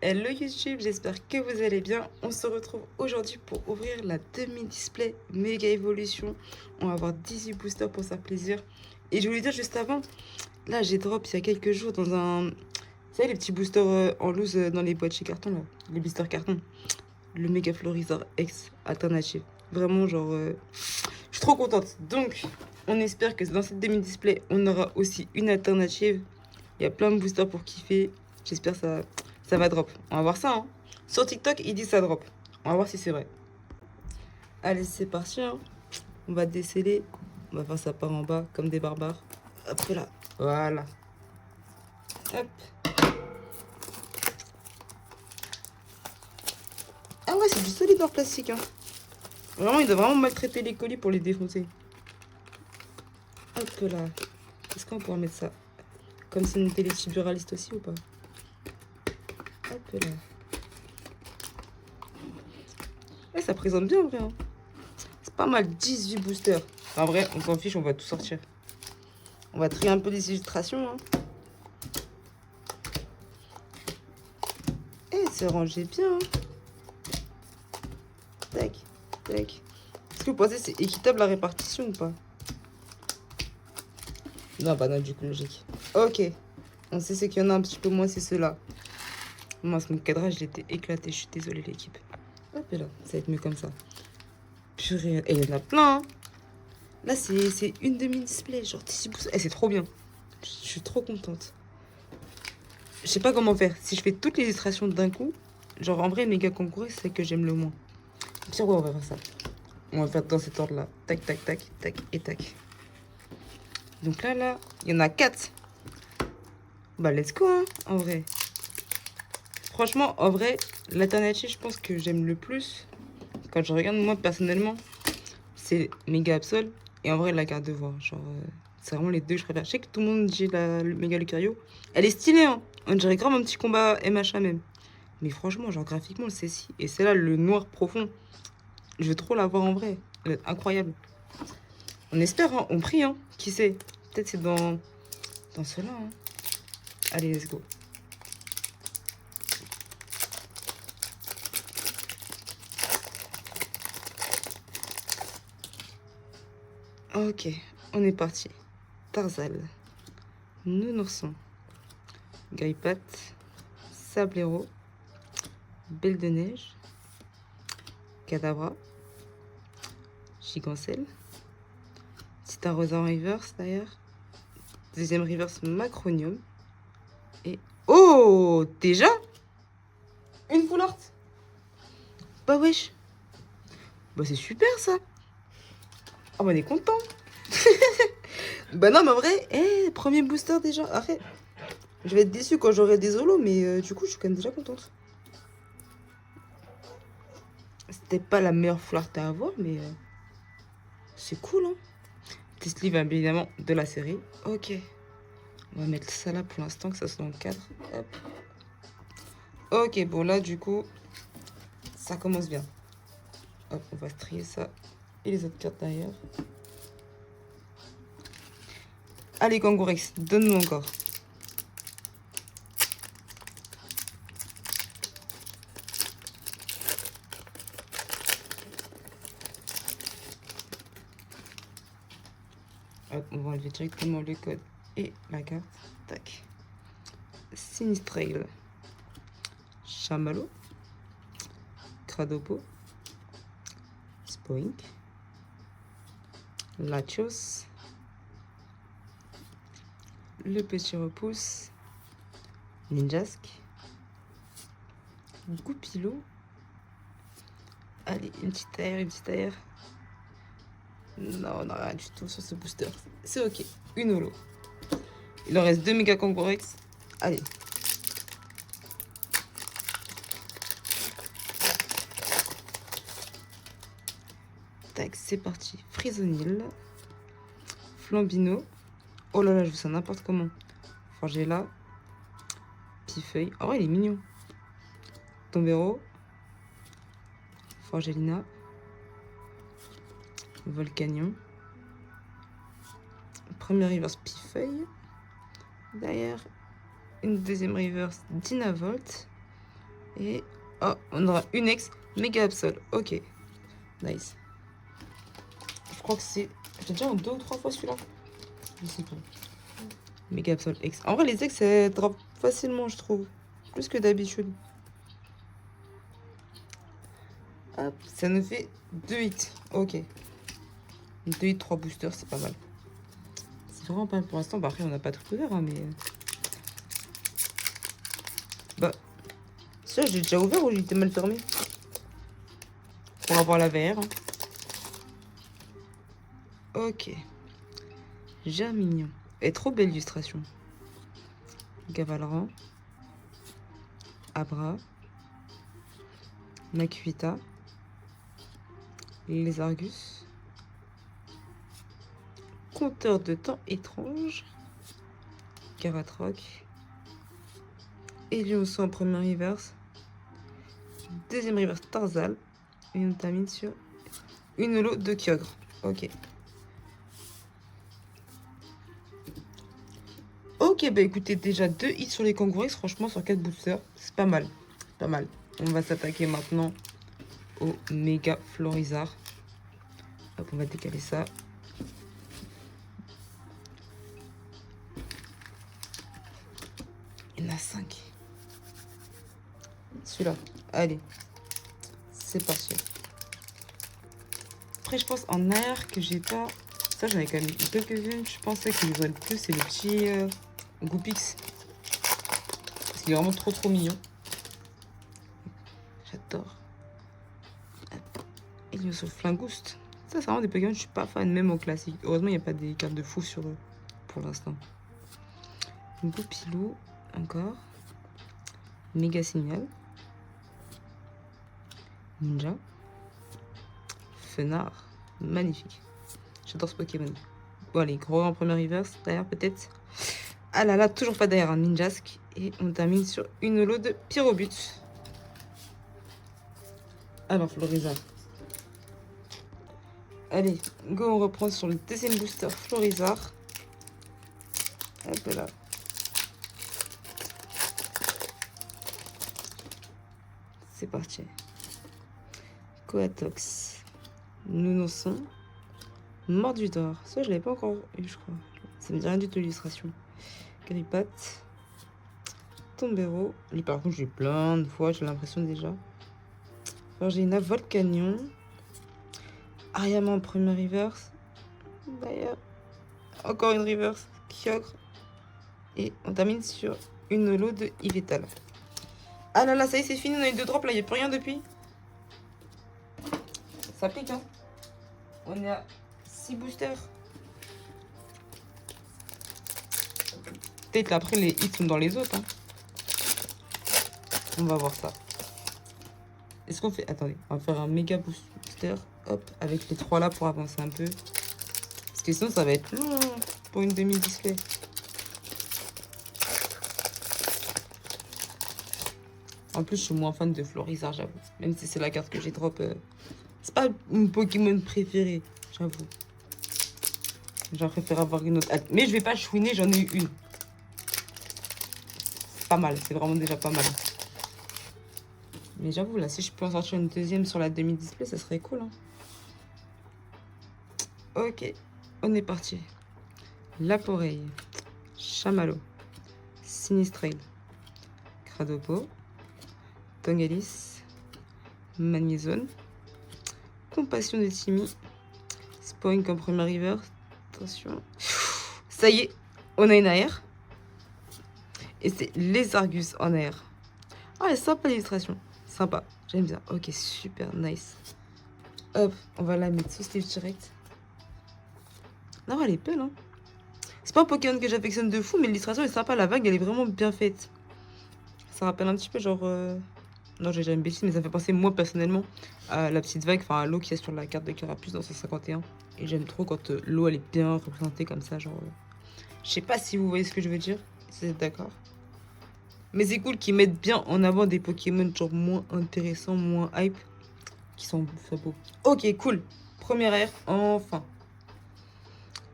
Hello YouTube, j'espère que vous allez bien. On se retrouve aujourd'hui pour ouvrir la demi-display Méga Evolution. On va avoir 18 boosters pour faire plaisir. Et je voulais dire juste avant, là j'ai drop il y a quelques jours dans un... Vous savez les petits boosters en loose dans les boîtes chez Carton là, les boosters carton. Le Méga Florizor X alternative. Vraiment genre... Je suis trop contente. Donc on espère que dans cette demi-display on aura aussi une alternative. Il y a plein de boosters pour kiffer. J'espère que ça va drop. On va voir ça. Hein. Sur TikTok, ils disent ça drop. On va voir si c'est vrai. Allez, c'est parti. Hein. On va déceler. On va faire ça par en bas, comme des barbares. Hop là. Voilà. Hop. Ah ouais, c'est du solide en plastique. Hein. Vraiment, il doit vraiment maltraiter les colis pour les défoncer. Hop là. Est-ce qu'on pourra mettre ça comme c'est une télé buraliste aussi ou pas? Hop là. Ouais, ça présente bien en vrai. Hein. C'est pas mal, 18 boosters. En vrai, on s'en fiche, on va tout sortir. On va trier un peu les illustrations. Hein. Eh, c'est rangé bien. Hein. Tac, tac. Est-ce que vous pensez que c'est équitable la répartition ou pas? Non, bah non, du coup, logique. Ok. On sait ce qu'il y en a un petit peu moins, c'est ceux-là. Mince, mon cadrage, il était éclaté. Je suis désolée, l'équipe. Hop là, ça va être mieux comme ça. Purée. Et il y en a plein. Hein. Là, c'est une demi-display. Genre 18 boosters. Eh, c'est trop bien. Je suis trop contente. Je sais pas comment faire. Si je fais toutes les illustrations d'un coup, genre en vrai, méga concours, c'est celle que j'aime le moins. Sur quoi on va faire ça? On va faire dans cet ordre-là. Tac, tac, tac, tac et tac. Donc là, il y en a 4. Bah, let's go, hein, en vrai. Franchement, en vrai, l'alternative, je pense que j'aime le plus, quand je regarde, moi, personnellement, c'est Méga Absol. Et en vrai, la carte de voix. Genre, c'est vraiment les deux que je préfère. Je sais que tout le monde dit le Méga Lucario. Elle est stylée, hein. On dirait grave un petit combat MHA même. Mais franchement, genre, graphiquement, le C6. Et c'est là, le noir profond. Je veux trop la voir en vrai. Elle est incroyable. On espère, hein, on prie, hein. Qui sait? Peut-être c'est dans cela, hein. Allez, let's go. Ok, on est parti. Tarzal, Nounourson, Grippat, Sablero, Belle de Neige, Cadabra, Gigancelle, Titarosa en reverse d'ailleurs, deuxième reverse Macronium, et... Oh, déjà une full art. Bah wesh. Bah c'est super ça. Oh bah on est content. Bah non mais en vrai, premier booster déjà. Arrête. Je vais être déçue quand j'aurai des holos, mais du coup je suis quand même déjà contente. C'était pas la meilleure full art à avoir, mais c'est cool hein. Test livre évidemment de la série. Ok. On va mettre ça là pour l'instant, que ça soit dans le cadre. Hop. Ok, bon là du coup, ça commence bien. Hop, on va se trier ça. Et les autres cartes derrière. Allez, Kangourex, donne-nous encore. Hop, on va enlever directement le code et la carte. Tac. Sinistrail. Chamallow. Cradopo. Spoink. Latios. Le petit repousse. Ninjask. Goupilot. Allez, une petite air, une petite air. Non, on n'a rien du tout sur ce booster. C'est ok. Une holo. Il en reste 2 méga Kangourex. Allez. Tac, c'est parti. Frisonil. Flambino. Oh là là, je vous sens n'importe comment. Forgella. Pifeuille. Oh, il est mignon. Tombero. Forgelina. Volcanion. Premier reverse Pifeuille. Derrière, une deuxième reverse Dynavolt. Et... Oh, on aura une ex méga Absol. Ok. Nice. Je crois que c'est... J'ai déjà un 2 ou 3 fois celui-là. Je sais pas. Méga Absol X. En vrai, les ex, ça drop facilement, je trouve. Plus que d'habitude. Hop, ça nous fait 2 hits. Ok. 2 hits, 3 boosters, c'est pas mal. C'est vraiment pas mal pour l'instant. Bah, après, on n'a pas tout ouvert, hein, mais... Bah... Ça, j'ai déjà ouvert ou j'étais mal fermé? Pour avoir la VR. Hein. Ok. Germignon. Et trop belle illustration. Gavalran. Abra. Macuita. Les Argus. Compteur de temps étrange. Garatroc. Elionson en première reverse. Deuxième reverse Tarzal. Et on termine sur une holo de Kyogre. Ok. Ok, bah écoutez, déjà 2 hits sur les Kangaroos. Franchement, sur 4 boosters, c'est pas mal. Pas mal. On va s'attaquer maintenant au méga Florizard. Hop, on va décaler ça. Il y en a 5. Celui-là. Allez. C'est parti. Après, je pense en air que j'ai pas... Ça, j'en ai quand même quelques-unes. Je pensais que les le plus, c'est le petit Goopix. Parce qu'il est vraiment trop mignon. J'adore. Elioso Flingouste. Ça, c'est vraiment des Pokémon, je suis pas fan, même au classique. Heureusement, il n'y a pas des cartes de fou sur eux pour l'instant. Goupilou, encore. Méga Signal. Ninja. Fenard. Magnifique. J'adore ce Pokémon. Bon, allez, gros en première reverse, d'ailleurs, peut-être. Ah là là, toujours pas derrière un Ninjask. Et on termine sur une holo de Pyrobut. Alors, Florizard. Allez, go, on reprend sur le deuxième booster Florizard. Hop là. C'est parti. Coatox. Nounonson. Mordudor. Ça, je l'avais pas encore eu, je crois. Ça me dit rien du tout l'illustration. Gripat. Tombero. Lui, par contre, j'ai plein de fois, j'ai l'impression déjà. Alors, j'ai une Volcanion. Ariama en première reverse. D'ailleurs, encore une reverse. Kyogre. Et on termine sur une holo de Yveltal. Ah là là, ça y est, c'est fini. On a eu 2 drops là, il n'y a plus rien depuis. Ça pique, hein. On est à 6 boosters. Peut-être après les hits sont dans les autres. Hein. On va voir ça. Est-ce qu'on fait... Attendez, on va faire un méga booster. Hop, avec les 3 là pour avancer un peu. Parce que sinon ça va être long pour une demi-display. En plus, je suis moins fan de Florizard, j'avoue. Même si c'est la carte que j'ai drop. C'est pas mon Pokémon préféré, j'avoue. J'aurais préféré avoir une autre. Mais je vais pas chouiner, j'en ai eu une. C'est pas mal, c'est vraiment déjà pas mal. Mais j'avoue, là, si je peux en sortir une deuxième sur la demi-display, ça serait cool. Hein. Ok, on est parti. Laporeille, Chamallow, Sinistrail, Cradopo, Tongalis, Magnézone, Compassion de Timmy, Spoink en première river. Attention. Ça y est, on a une AR. Et c'est les Argus en air. Ah, elle est sympa l'illustration. Sympa, j'aime bien. Ok, super nice. Hop, on va la mettre sous sleeve direct. Non, elle est belle, hein. C'est pas un Pokémon que j'affectionne de fou, mais l'illustration est sympa. La vague, elle est vraiment bien faite. Ça rappelle un petit peu genre... Non, j'ai jamais une bêtise, mais ça me fait penser, moi, personnellement, à la petite vague, enfin, à l'eau qui est sur la carte de Carapuce dans 151. Et j'aime trop quand l'eau, elle est bien représentée comme ça, genre... Je sais pas si vous voyez ce que je veux dire, si vous êtes d'accord. Mais c'est cool qu'ils mettent bien en avant des Pokémon genre moins intéressants, moins hype, qui sont beaux. Ok, cool. Première ère, enfin.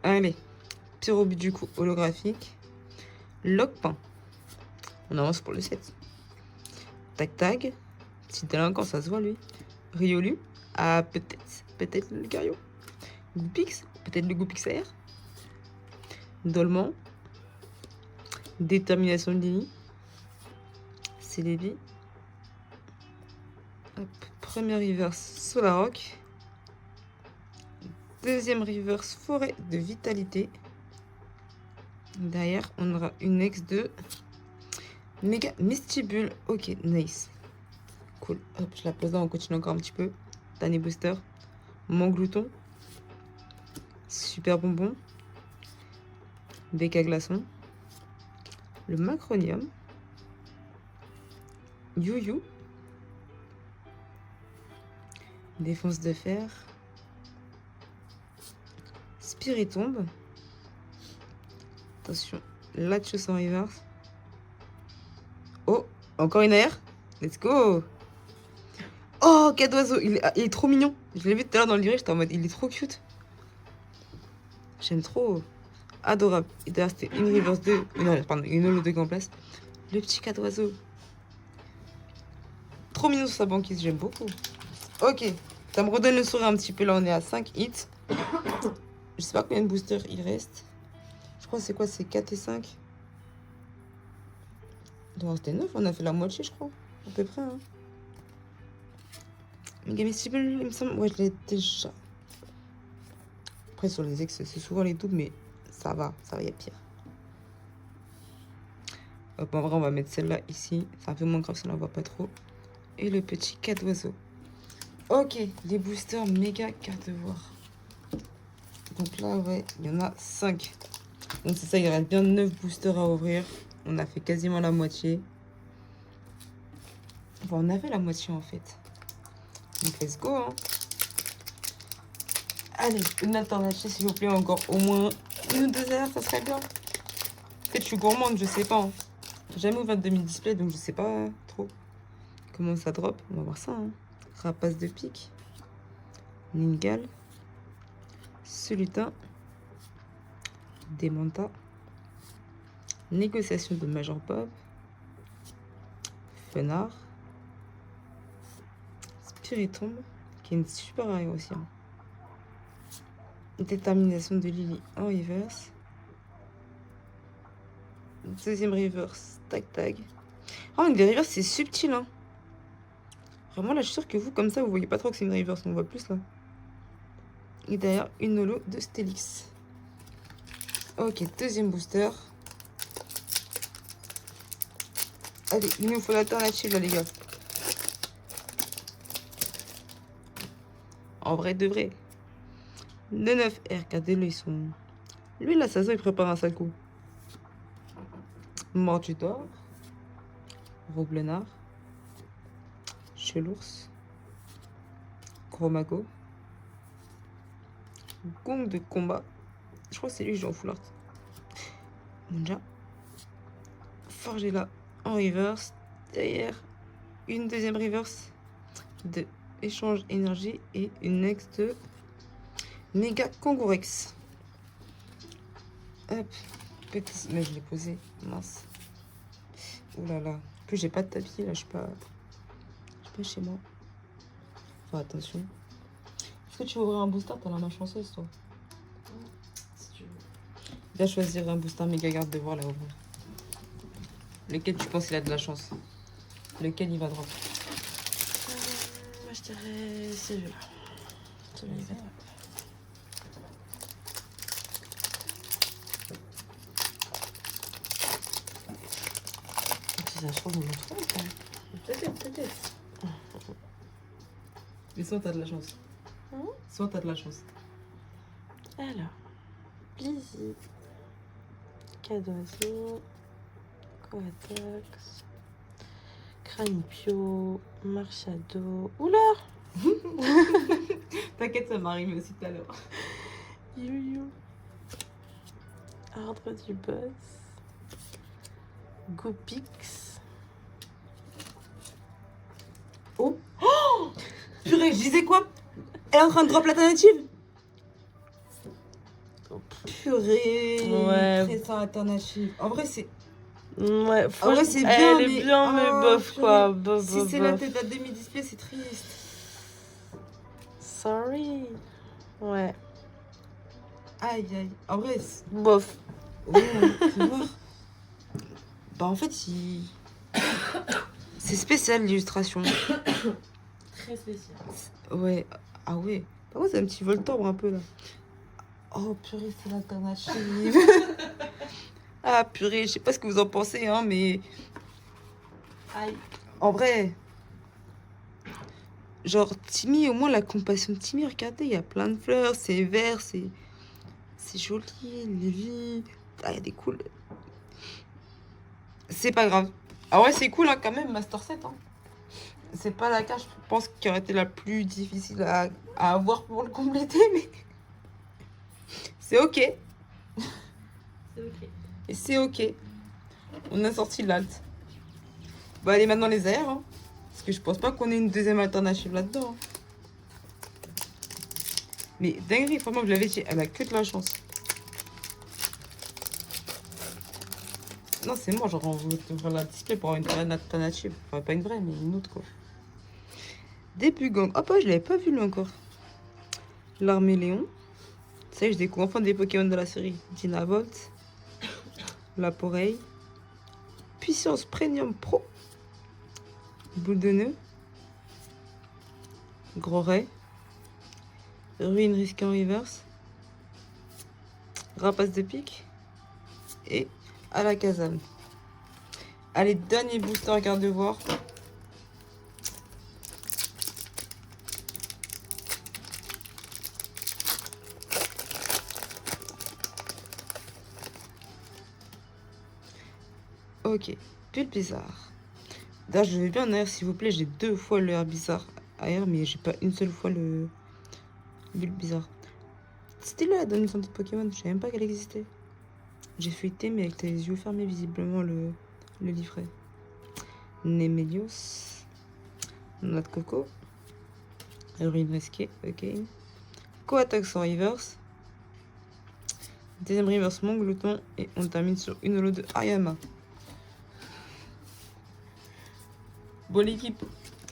Allez, Pyrobut du coup, holographique. Lockpain. On avance pour le 7. Tac Tag. Petit délinquant, ça se voit lui. Riolu. Ah, peut-être le Lucario. Goupix. Peut-être le Goupix AR. Dolman. Détermination de Lily. Celebi. Premier reverse Solarock. Deuxième reverse Forêt de Vitalité. Derrière, on aura une ex de Méga Mistibule. Ok, nice. Cool. Hop, je la pose là, on continue encore un petit peu. Dernier booster. Manglouton. Super bonbon. Béca glaçon. Le Macronium. You. Défense de fer. Spiritombe. Attention, Latios en reverse. Oh, encore une AR. Let's go. Oh, Cadoiseau, il est trop mignon. Je l'ai vu tout à l'heure dans le livret, j'étais en mode, il est trop cute. J'aime trop. Adorable. Et derrière, c'était une reverse 2. Non, pardon, une holo 2 en place. Le petit Cadoiseau. Trop mignon sur sa banquise, j'aime beaucoup. Ok, ça me redonne le sourire un petit peu. Là, on est à 5 hits. Je sais pas combien de boosters il reste. Je crois que c'est quoi? C'est 4 et 5. Il doit en rester 9. On a fait la moitié, je crois. À peu près. Hein. Megamistible, il me semble. Ouais, je l'ai déjà. Après, sur les ex, c'est souvent les doubles, mais ça va, il y a pire. Hop, en vrai, on va mettre celle-là ici. C'est un peu moins grave si on la voit pas trop. Et le petit Cadoiseau. Ok, les boosters méga carte voir. Donc là, ouais, il y en a 5. Donc c'est ça, il reste bien 9 boosters à ouvrir. On a fait quasiment la moitié. Enfin, on avait la moitié en fait. Donc let's go, hein. Allez, une alternative s'il vous plaît, encore au moins une ou deux heures, ça serait bien. Peut-être je suis gourmande, je sais pas. Hein. J'ai jamais ouvert de mini-display, donc je sais pas trop comment ça drop. On va voir ça. Hein. Rapace de pique. Ningal. Solutin. Démenta. Négociation de Major Bob. Fenard. Spiritombe, qui est une super rare aussi. Hein. Détermination de Lily en reverse. Deuxième reverse, Tag. Oh, les reverse, c'est subtil. Hein. Vraiment, là, je suis sûre que vous, comme ça, vous voyez pas trop que c'est une reverse. On voit plus là. Et derrière, une holo de Stélix. Ok, deuxième booster. Allez, il nous faut l'alternative là, les gars. En vrai de vrai. Le 9 R, regardez-le, ils sont... Lui, là, ça se voit, il prépare un sale coup. Mordutor. Roblenard. Chelours. Chromago. Gong de combat. Je crois que c'est lui que j'ai en full art. Monja. Forgela en reverse. Derrière, une deuxième reverse de échange énergie et une ex de Méga Kangourex. Hop. Petit... Mais je l'ai posé. Mince. Ouh là là. En plus, j'ai pas de tapis là. Je suis pas chez moi. Enfin, attention. Est-ce que tu veux ouvrir un booster? T'as la main chanceuse, toi. Si tu veux. Viens choisir un booster méga garde de voir là ouvrir. Lequel tu penses il a de la chance? Lequel il va drop? Moi je dirais celui-là. Celui-là il va drop. Si ça se trouve, on le trouve quand même. Peut-être. Mais soit t'as de la chance. Soit t'as de la chance. Alors, Blizzy, Cadoiseau, Coatox, Cranipio, Marchado. Oula! T'inquiète, ça m'arrive aussi tout à l'heure. You. Ordre du boss. Gopix. Oh! Oh! Purée, je disais quoi? Elle est en train de drop l'alternative? Purée! Ouais. Très ça alternative. En vrai, c'est Ouais, Ah ouais, franchement, c'est bien, elle est mais... bien, mais Oh, bof, quoi. purée. Bof, Si bof, c'est la bof. tête à demi-display, c'est triste. Sorry. Ouais, Aïe, aïe. En vrai, bof. ouais, hein, faut voir. Bah, en fait, c'est spécial l'illustration. Très spécial. Ouais. Ah ouais. Par contre, c'est un petit Voltorb un peu là. Oh purée, c'est l'alternative. Ah purée, je sais pas ce que vous en pensez, hein, mais Aïe. en vrai, genre Timmy, au moins la compassion de Timmy, regardez, il y a plein de fleurs, c'est vert, c'est joli, Lily. Ah, il y a des cool. C'est pas grave. Ah ouais, c'est cool hein, quand même, Master 7. Hein. C'est pas la carte, je pense, qui aurait été la plus difficile à avoir pour le compléter, mais c'est ok. C'est ok. Et c'est ok. On a sorti l'alt. Bah allez maintenant les airs, hein. Parce que je pense pas qu'on ait une deuxième alternative là-dedans. Hein. Mais dinguerie, franchement, je l'avais dit, elle a que de la chance. Non, c'est moi, genre, on veut ouvrir la display pour avoir une alternative. Enfin, pas une vraie, mais une autre, quoi. Début gang. Hop, je l'avais pas vu, lui, encore. L'armée Léon. Ça y est, je découvre enfin des Pokémon de la série. Dynavolt. Laporeille. Puissance Premium Pro. Boule de nœud. Gros Ray. Ruine risquée en reverse. Rapace de pique. Et Alakazam. Allez, dernier booster, regarde de voir. Ok, bulle bizarre. D'ailleurs, je vais bien en arrière, s'il vous plaît. J'ai 2 fois le air bizarre ailleurs, mais j'ai pas une seule fois le bulle bizarre. C'était là dans une santé de Pokémon, je savais même pas qu'elle existait. J'ai feuilleté, mais avec les yeux fermés, visiblement, le livret. Nemelios. Noix de coco. Urine risquée, ok. Co-attaque sans reverse. Deuxième reverse, mon glouton. Et on termine sur une holo de Ayama. Bon, l'équipe,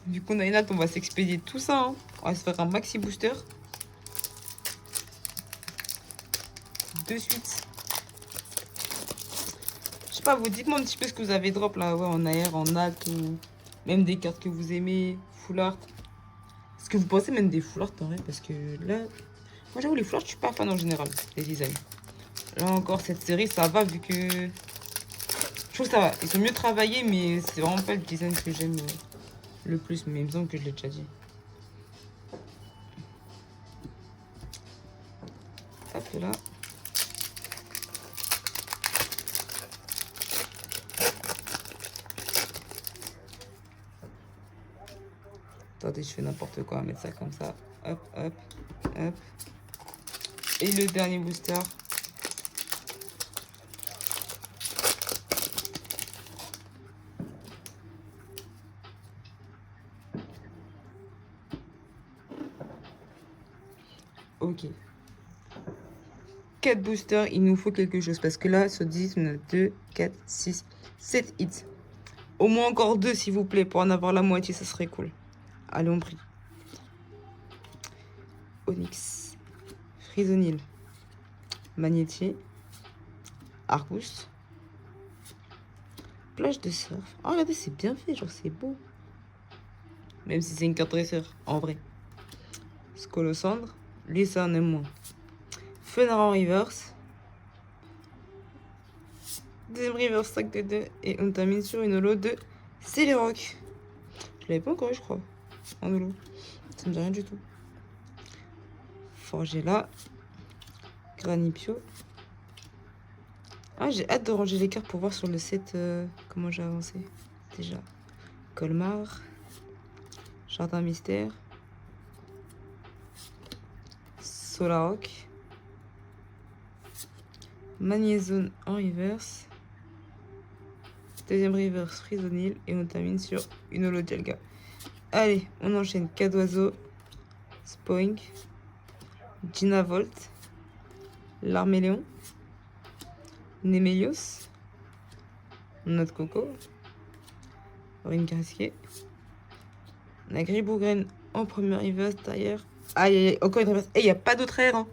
vu qu'on a une hâte, on va s'expédier tout ça. Hein. On va se faire un maxi booster. De suite. Je sais pas, vous dites-moi un petit peu ce que vous avez drop là, ouais, en AR, en hâte, ou même des cartes que vous aimez, full art. Est-ce que vous pensez même des full art en vrai? Parce que là, moi j'avoue, les full art, je suis pas fan en général, les designs. Là encore, cette série, ça va vu que. Je trouve que ça va. Ils sont mieux travaillés, mais c'est vraiment pas le design que j'aime le plus. Mais il me semble que je l'ai déjà dit. Hop là. Attendez, je fais n'importe quoi. On va mettre ça comme ça. Hop, hop, hop. Et le dernier booster. Ok. 4 boosters, il nous faut quelque chose. Parce que là, sur 10, on a 2, 4, 6, 7 hits. Au moins encore 2, s'il vous plaît. Pour en avoir la moitié, ça serait cool. Allez, on prie. Onyx. Frisonil. Magnétier. Argus. Plage de surf. Oh, regardez, c'est bien fait. Genre, c'est beau. Même si c'est une carte dresseur, en vrai. Scolosandre. Lui, ça, on aime moins. Fenard en reverse. Deuxième reverse, sac de 2. Et on termine sur une holo de Céléroc. Je l'avais pas encore eu, je crois. En holo. Ça me dit rien du tout. Forger là. Granipio. Ah, j'ai hâte de ranger les cartes pour voir sur le set comment j'ai avancé. Déjà. Colmar. Jardin mystère. Solaroc. Magnézone en reverse. Deuxième reverse Frisonil. Et on termine sur une holo Dialga. Allez, on enchaîne. Cadoiseau. Spoink. Dynavolt. Larméléon. Nemelios. Notre coco. Aurine Casquet. On a Gribougraine en première reverse derrière. Aïe aïe aïe, encore une reverse. Et il n'y a pas d'autre air. Hein.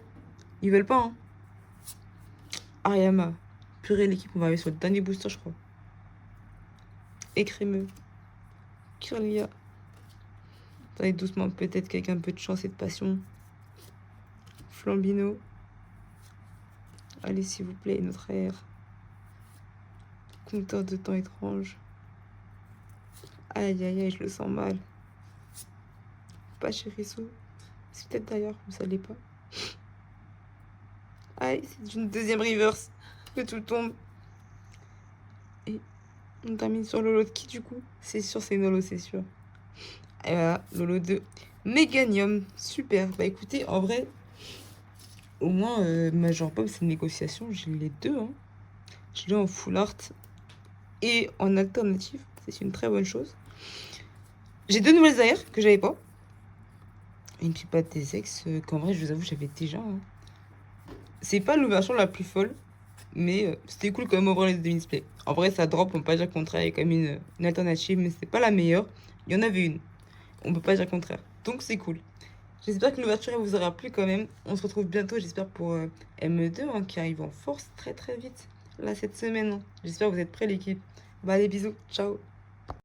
Ils veulent pas. Hein. Ariama. Purée, l'équipe, on va aller sur le dernier booster, je crois. Écrémeux. Kirlia. Allez doucement, peut-être qu'avec un peu de chance et de passion. Flambino. Allez, s'il vous plaît, notre air. Compteur de temps étrange. Aïe, aïe, aïe, je le sens mal. Pas Chérissou. C'est peut-être d'ailleurs, vous savez pas. Aïe, c'est une deuxième reverse. Que tout tombe. Et on termine sur Lolo de qui, du coup? C'est sûr, c'est Nolo, c'est sûr. Et voilà, Lolo de Méganium. Super. Bah écoutez, en vrai, au moins, Major Bob, c'est une négociation. J'ai les deux. Hein. Je l'ai en full art et en alternative. C'est une très bonne chose. J'ai deux nouvelles aires que j'avais pas. Et une pipette des ex qu'en vrai, je vous avoue, j'avais déjà. Hein. C'est pas l'ouverture la plus folle, mais c'était cool quand même ouvrir les demi-displays. En vrai, ça drop, on peut pas dire le contraire. Il y a quand même une alternative, mais c'est pas la meilleure. Il y en avait une. On peut pas dire le contraire. Donc c'est cool. J'espère que l'ouverture vous aura plu quand même. On se retrouve bientôt, j'espère, pour ME2 hein, qui arrive en force très très vite. Là, cette semaine. Hein. J'espère que vous êtes prêts, l'équipe. Bah, allez, bisous. Ciao.